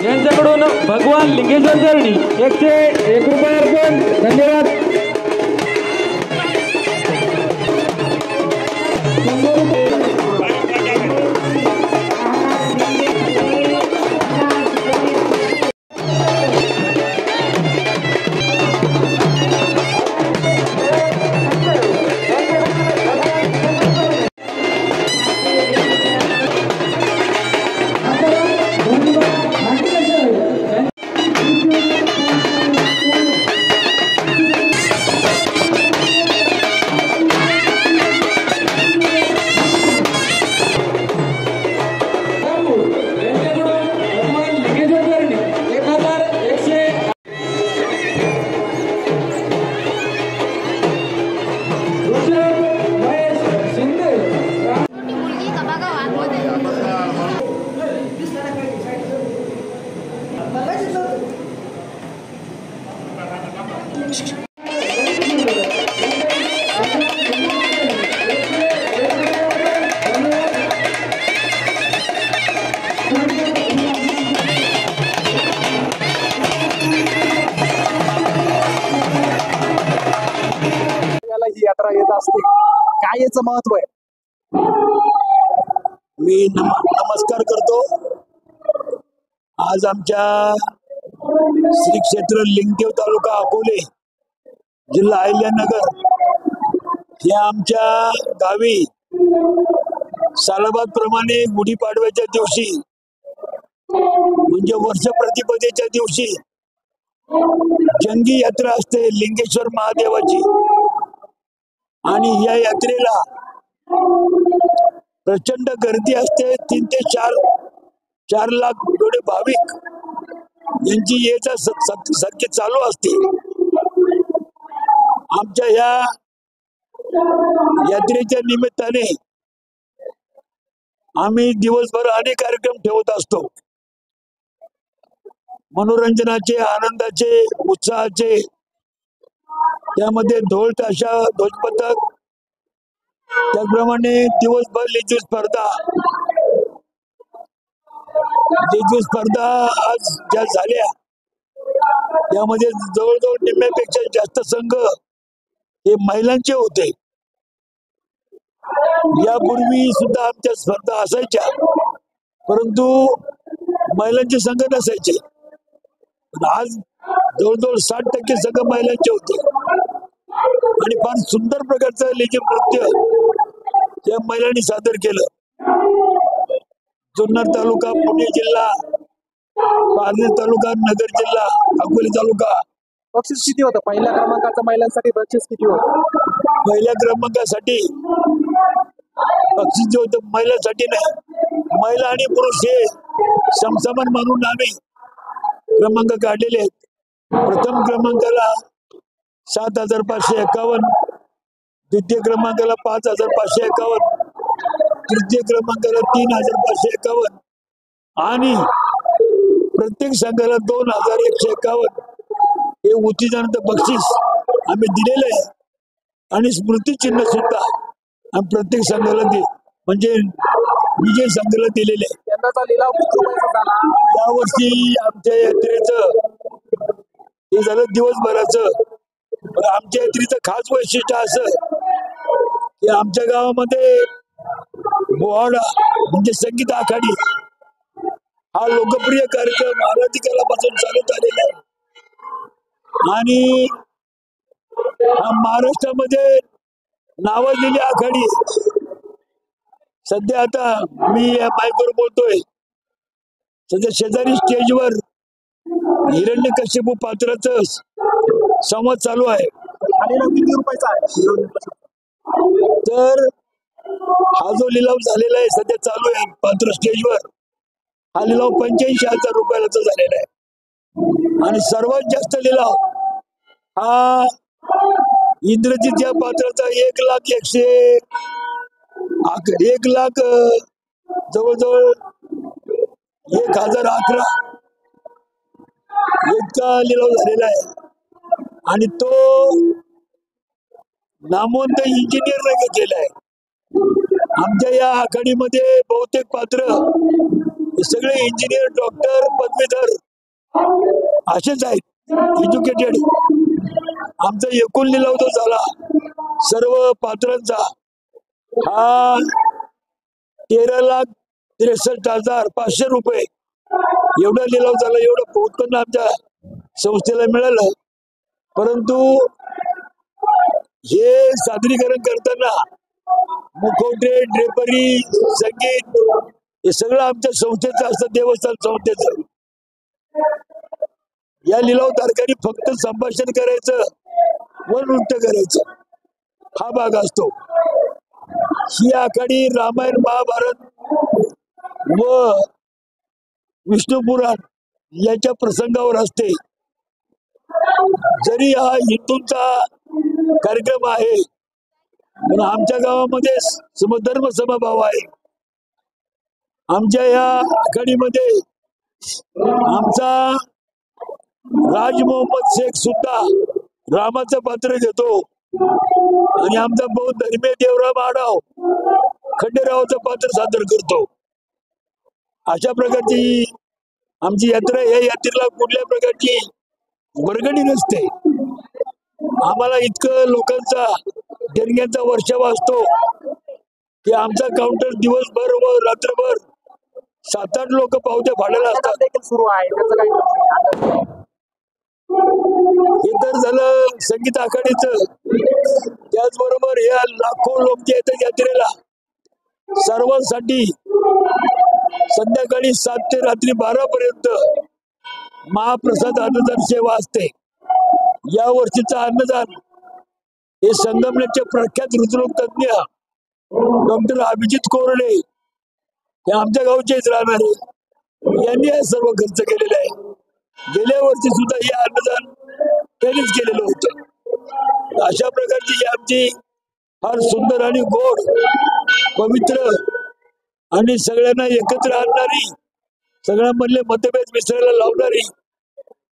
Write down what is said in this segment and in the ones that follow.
यांच्याकडून भगवान लिंगेश्वर चरणी 101 रुपये अर्पण। धन्यवाद। ही यात्रा येत असते, काय याचं महत्व आहे? मी नमस्कार करतो। आज आमच्या श्री क्षेत्र लिंगदेव तालुका अकोले जिल्हा अहिल्यानगर या आमच्या गावी सालाबाद प्रमाणे गुढीपाडव्याच्या दिवशी म्हणजे वर्ष प्रतिपदेच्या दिवशी जंगी यात्रा असते लिंगेश्वर महादेवाची। आणि या यात्रेला प्रचंड गर्दी असते। 3 ते 4 लाख एवढे भाविक यांची येचा सारखे चालू असते। आमच्या या यात्रेच्या निमित्ताने आम्ही दिवसभर अनेक कार्यक्रम ठेवत असतो, मनोरंजनाचे, आनंदाचे, उत्साहाचे। त्यामध्ये ढोल ताशा, ध्वजपथक, त्याचप्रमाणे दिवसभर लेझीम स्पर्धा आज ज्या झाल्या त्यामध्ये जवळजवळ निम्म्यापेक्षा जास्त संघ हे महिलांचे होते। यापूर्वी सुद्धा आमच्या स्पर्धा असायच्या, परंतु महिलांचे संघ नसायचे। आज जवळजवळ 60% संघ महिलांचे होते आणि फार सुंदर प्रकारचं लेझीम नृत्य त्या महिलांनी सादर केलं। जुन्नर तालुका, पुणे जिल्हा, पारनेर तालुका, नगर जिल्हा, अकोले तालुका। बक्षीस किती होतं पहिल्या क्रमांकाचं? महिलांसाठी बक्षीस किती होतं? पहिल्या क्रमांकासाठी बक्षीस जे होतं महिलांसाठी नाही, महिला आणि पुरुष हे समसमान म्हणून आम्ही क्रमांक काढलेले आहेत। प्रथम क्रमांकाला 7,551, द्वितीय क्रमांकाला 5,551, तृतीय क्रमांकाला 3,551 आणि प्रत्येक संघाला 2,151 हे उत्तेजनाचं बक्षीस आम्ही दिलेलं आहे। आणि स्मृती चिन्ह सुद्धा आम्ही प्रत्येक संघाला म्हणजे विजय संघाला दिलेले आहे। यंदाचा लिलाव किती रुपयाचा झाला? यावर्षी आमच्या यात्रेचं हे झालं दिवसभराचं। आमच्या यात्रेचं खास वैशिष्ट्य असं की आमच्या गावामध्ये बोहाडा म्हणजे संगीत आखाडी हा लोकप्रिय कार्यक्रम आराधिकालापासून चालत आलेला आहे आणि महाराष्ट्रामध्ये नावाजलेली आखाडी। सध्या आता मी या माईकवर बोलतोय, सध्या शेजारी स्टेजवर हिरण्यकश्यपू पात्राचं संवाद चालू आहे। किती रुपयाचा आहे? तर हा जो लिलाव झालेला आहे सध्या चालू आहे पात्र स्टेजवर, हा लिलाव 85,000 रुपयाचा झालेला आहे। आणि सर्वात जास्त लिलाव हा इंद्रजित या पात्राचा 1,00,000 जवळजवळ 1,011 इतका लिलाव झालेला आहे आणि तो नामवंत इंजिनियरने घेतलेला आहे। आमच्या या आखाडीमध्ये बहुतेक पात्र हे सगळे इंजिनियर, डॉक्टर, पदवीधर असेच आहेत, एज्युकेटेड. आमचा एकूण लिलाव जो झाला सर्व पात्रांचा हा 13,63,500 रुपये एवढा लिलाव झाला. एवढं उत्पन्न आमच्या संस्थेला मिळालं. परंतु हे सादरीकरण करताना मुखवटे, ड्रेपरी, संगीत हे सगळं आमच्या संस्थेचं असतं, देवस्थान संस्थेचं. या लिलाव तारखांनी फक्त संभाषण करायचं व नृत्य करायचं हा भाग असतो. ही आखाडी रामायण, महाभारत व विष्णू पुराण याच्या प्रसंगावर असते. जरी हा हिंदूंचा कार्यक्रम आहे पण आमच्या गावामध्ये समधर्म समभाव आहे. आमच्या या आखाडीमध्ये आमचा राज मोहम्मद शेख सुद्धा रामाचं पात्र घेतो आणि आमचा बौद्ध धर्मीय देवराम आढाव खंडेरावाचं पात्र सादर करतो. अशा प्रकारची आमची यात्रा. या यात्रेला कुठल्या प्रकारची वर्गणी नसते. आम्हाला इतकं लोकांचा देणग्यांचा वर्षावा असतो की आमचा काउंटर दिवसभर व रात्रभर 7-8 लोक पावत्या फाडायला असतात. सुरू आहे त्याचं काही हे तर झालं संगीत आखाडीचं. त्याचबरोबर या लाखो लोक जे येतात यात्रेला सर्वांसाठी संध्याकाळी 7 ते रात्री 12 पर्यंत महाप्रसाद अन्नदान सेवा असते. या वर्षीचा अन्नदान हे संगमनेरचे प्रख्यात हृदरोग तज्ञ डॉक्टर अभिजित कोरडे हे आमच्या गावचेच राहणारे यांनी हे सर्व खर्च केलेले आहे. गेल्या वर्षी सुद्धा हे अन्नदान त्यांनीच केलेलं होतं. अशा प्रकारची ही आमची फार सुंदर आणि गोड, पवित्र आणि सगळ्यांना एकत्र आणणारी, सगळ्यांमधले मतभेद मिसळायला लावणारी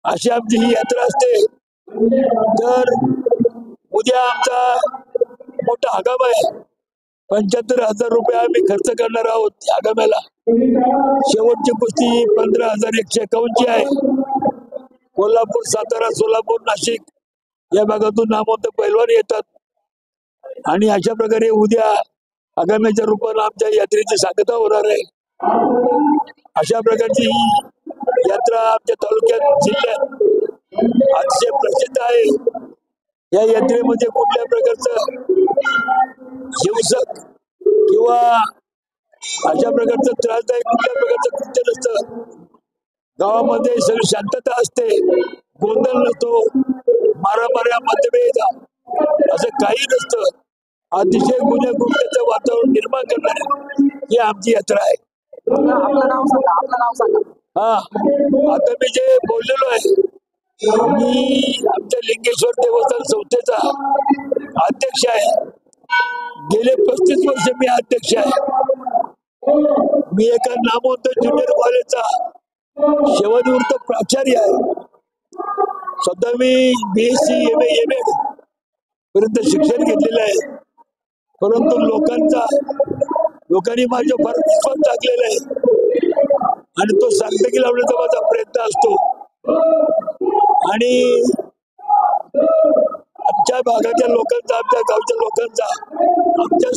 अशी आमची ही यात्रा असते. तर उद्या आमचा मोठा हंगाम आहे. 75,000 रुपये आम्ही खर्च करणार आहोत हंगामाला. शेवटची कुस्ती 15,151 ची आहे. कोल्हापूर, सातारा, सोलापूर, नाशिक या भागातून नामवंत पैलवान येतात आणि अशा प्रकारे उद्या हंगामाच्या रूपानं आमच्या यात्रेची सांगता होणार आहे. अशा प्रकारची ही यात्रा आमच्या तालुक्यात, जिल्ह्यात अतिशय प्रसिद्ध आहे. या यात्रेमध्ये कुठल्या प्रकारचं हिंसक किंवा अशा प्रकारचं त्रासदायक कुठल्या प्रकारचं कृत्य नसतं. गावामध्ये सगळी शांतता असते, गोंधळ नसतो, मारामाऱ्या, मतभेद असं काही नसतं. अतिशय गुन्हेगोरीचं वातावरण निर्माण करणारी ही आमची यात्रा आहे. आपलं नाव सांगा, आपलं नाव सांगा. हा, आता मी जे बोललेलो आहे, मी आमच्या लिंगेश्वर देवस्थान संस्थेचा अध्यक्ष आहे. गेले 35 वर्ष मी अध्यक्ष आहे. मी एका नामवंत ज्युनियर कॉलेजचा सेवानिवृत्त प्राचार्य आहे. स्वतः मी BSc, MA, MA पर्यंत शिक्षण घेतलेलं आहे. परंतु लोकांनी माझ्या फार विश्वास टाकलेला आहे आणि तो सार्थकी लावण्याचा माझा प्रयत्न असतो. आणि आमच्या भागाच्या लोकांचा, आमच्या गावच्या लोकांचा आमच्या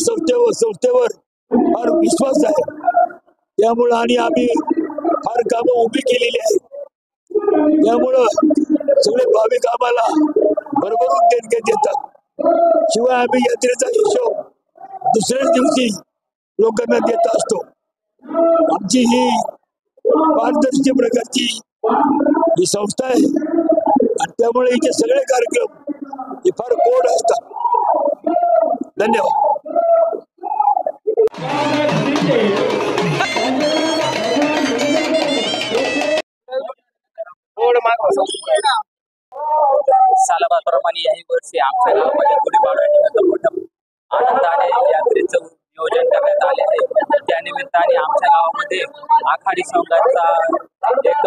संस्थेवर फार विश्वास आहे. त्यामुळं आणि आम्ही फार कामं उभी केलेली आहेत. त्यामुळं सगळे भाविक आम्हाला भरभरून देणग्या देतात. शिवाय आम्ही यात्रेचा हिशोब दुसऱ्याच दिवशी लोकांना देत असतो. आमची ही पारदर्शी प्रकारची ही संस्था आहे आणि त्यामुळे इथे सगळे कार्यक्रम हे फार गोड असतात. धन्यवाद. सालाबादप्रमाणे याही वर्षी आमच्या गावामध्ये गुढीपाडव्यानिमित्त मोठं आनंदाने यात्रेचं नियोजन करण्यात आले आहे. त्या निमित्ताने आमच्या गावामध्ये आखाडी संघाचा एक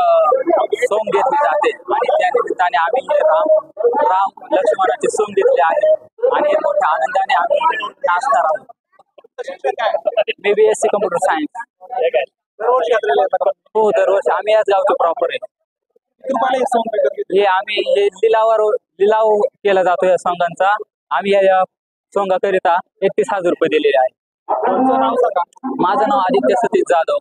सोंग घेतली जाते आणि त्या निमित्ताने आम्ही हे राम लक्ष्मणाचे सोंग घेतले आहे आणि मोठ्या आनंदाने आम्ही नाचणार आहोत. मी BSc कम्प्युटर सायन्स. दरवर्षी यात्रेला येतात का? हो, दरवर्षी आम्ही याच गावचे प्रॉपर आहे. किती रुपयाला हे सोंग विकत घेतले? हे आम्ही लिलाव केला जातो या सोंगांचा. आम्ही या सोंगाकरिता 31,000 रुपये दिलेले आहे. तुमचं नाव सांगा. माझं नाव आदित्य सतीश जाधव.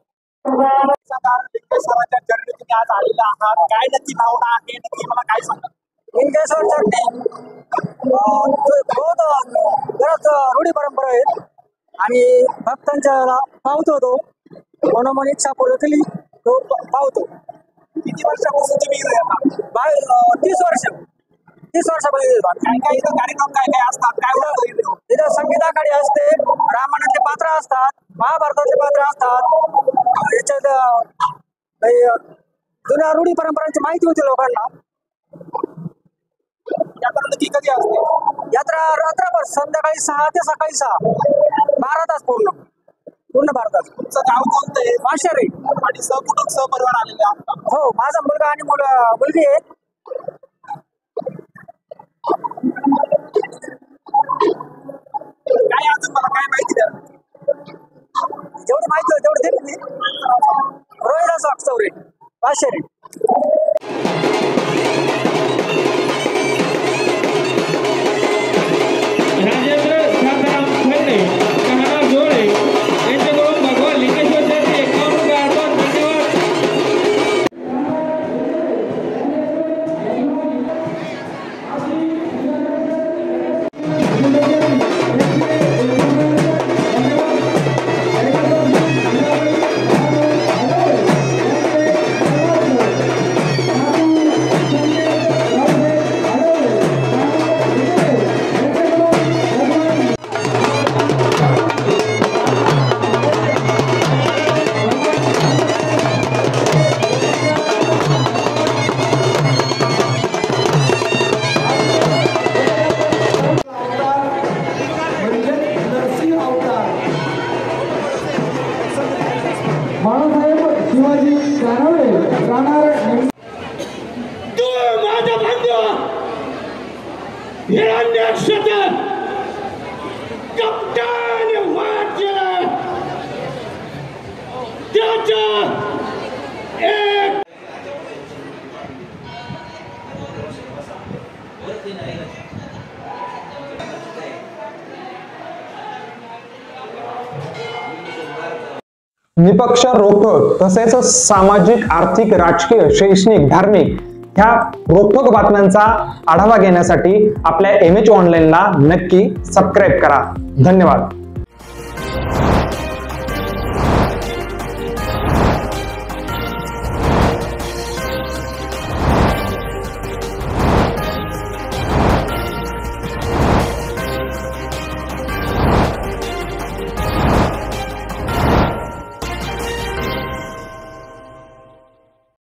सांगा, लिंगेश्वराच्या चरणी तुम्ही आज आलेला आहात, काय नक्की भावना आहे, नक्की मला काय सांगा? लिंगेश्वर चरणी बहुत बऱ्याच रूढी परंपरा आहेत आणि भक्तांच्या पावतो तो मनोमन इच्छा पूर्ण केली तो पावतो. किती वर्षापासून तुम्ही इथे येता? 30 वर्षापर्यंत येतो. काय काय इथं कार्यक्रम काय काय असतात, काय होतं इथे? तिथं संगीत आखाडी असते, रामायणातले पात्र असतात, महाभारतातले पात्र असतात. याच्यात जुन्या रूढी परंपरांची माहिती होती लोकांना. यात्रा नक्की कधी असते? यात्रा रात्रभर संध्याकाळी 6 ते सकाळी 6 12 तास पूर्ण भारतात. तुमचं गाव कोणतं आहे? माशेरे. आणि सहकुटुंब सहपरिवार आलेले आहात का? हो, माझा मुलगा आणि मुलगी आहे. काय अजून मला काय माहिती द्या? जेवढी माहिती होती तेवढी दिली मी. रोहिदास वागचौरे, माशेरे. राजेंद्र शांताराम खंडे, शहाणा जोळे यांच्याकडून भगवान लिंगेश्वर चरणी 51 रुपये अर्पण. धन्यवाद. बाळासाहेब शिवाजी कानवडे राहणार माझा बांधव हिरण्यक्षतन कप्तान वाच्या त्याच्या एक निपक्ष रोखोक तसेच सामाजिक, आर्थिक, राजकीय, शैक्षणिक, धार्मिक ह्या रोखोक बातम्यांचा आढावा घेण्यासाठी आपल्या MH ऑनलाईनला नक्की सबस्क्राईब करा. धन्यवाद.